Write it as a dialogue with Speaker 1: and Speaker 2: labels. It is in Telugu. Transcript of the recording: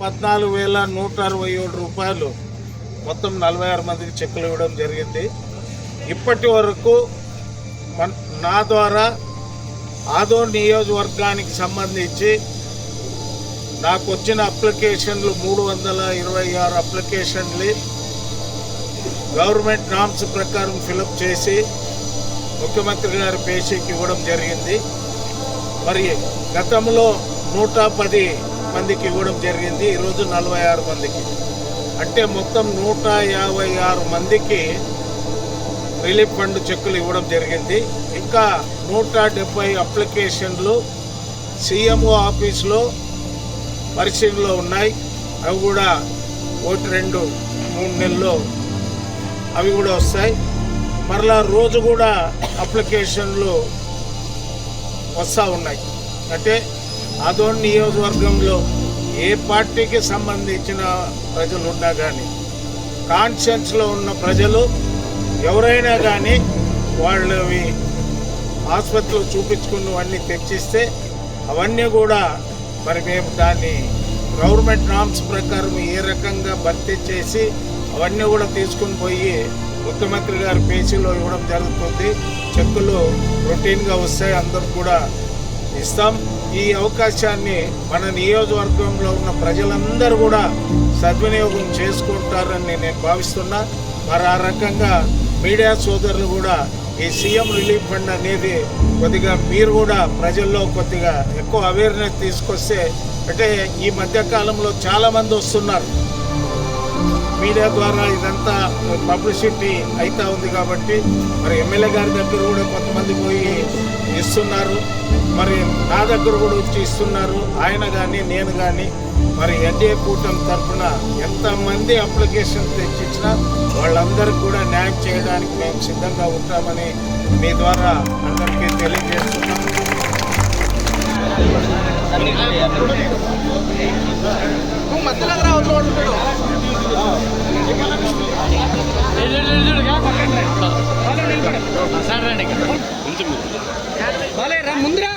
Speaker 1: 14,167 రూపాయలు మొత్తం 46 మందికి చెక్కులు ఇవ్వడం జరిగింది. ఇప్పటి వరకు నా ద్వారా ఆదోని నియోజకవర్గానికి సంబంధించి నాకు వచ్చిన అప్లికేషన్లు 326 అప్లికేషన్లు గవర్నమెంట్ నామ్స్ ప్రకారం ఫిలప్ చేసి ముఖ్యమంత్రి గారి పేషీకి ఇవ్వడం జరిగింది. మరి గతంలో 110 మందికి ఇవ్వడం జరిగింది, ఈరోజు 46 మందికి, అంటే మొత్తం 156 మందికి రిలీఫ్ ఫండ్ చెక్కులు ఇవ్వడం జరిగింది. ఇంకా 170 అప్లికేషన్లు సీఎంఓ ఆఫీస్లో పరిశీలనలో ఉన్నాయి. అవి కూడా 1-2-3 నెలల్లో అవి కూడా వస్తాయి. మరలా రోజు కూడా అప్లికేషన్లు వస్తూ ఉన్నాయి. అంటే ఆదోని నియోజకవర్గంలో ఏ పార్టీకి సంబంధించిన ప్రజలు ఉన్నా కానీ, కాన్షియన్స్లో ఉన్న ప్రజలు ఎవరైనా కానీ వాళ్ళవి ఆసుపత్రిలో చూపించుకున్నవన్నీ తెచ్చిస్తే అవన్నీ కూడా మరి మేము దాన్ని గవర్నమెంట్ నామ్స్ ప్రకారం ఏ రకంగా భర్తీ చేసి అవన్నీ కూడా తీసుకుని పోయి ముఖ్యమంత్రి గారి పేజీలో ఇవ్వడం జరుగుతుంది. చెక్కులు రొటీన్గా వస్తాయి, అందరూ కూడా ఇస్తాం. ఈ అవకాశాన్ని మన నియోజకవర్గంలో ఉన్న ప్రజలందరూ కూడా సద్వినియోగం చేసుకుంటారని నేను భావిస్తున్నా. మరి ఆ రకంగా మీడియా సోదరులు కూడా ఈ సీఎం రిలీఫ్ ఫండ్ అనేది కొద్దిగా మీరు కూడా ప్రజల్లో కొద్దిగా ఎక్కువ అవేర్నెస్ తీసుకొస్తే, అంటే ఈ మధ్యకాలంలో చాలామంది వస్తున్నారు మీడియా ద్వారా, ఇదంతా పబ్లిసిటీ అవుతూ ఉంది కాబట్టి మరి ఎమ్మెల్యే గారి దగ్గర కూడా కొంతమంది పోయి ఇస్తున్నారు, మరి నా దగ్గర కూడా వచ్చి ఇస్తున్నారు. ఆయన కానీ నేను కానీ మరి ఎన్డీఏ కూటమి తరఫున ఎంతమంది అప్లికేషన్ తెచ్చిచ్చినా వాళ్ళందరికీ కూడా న్యాయం చేయడానికి మేము సిద్ధంగా ఉంటామని మీ ద్వారా అందరికీ తెలియజేస్తున్నాం.
Speaker 2: ముందురా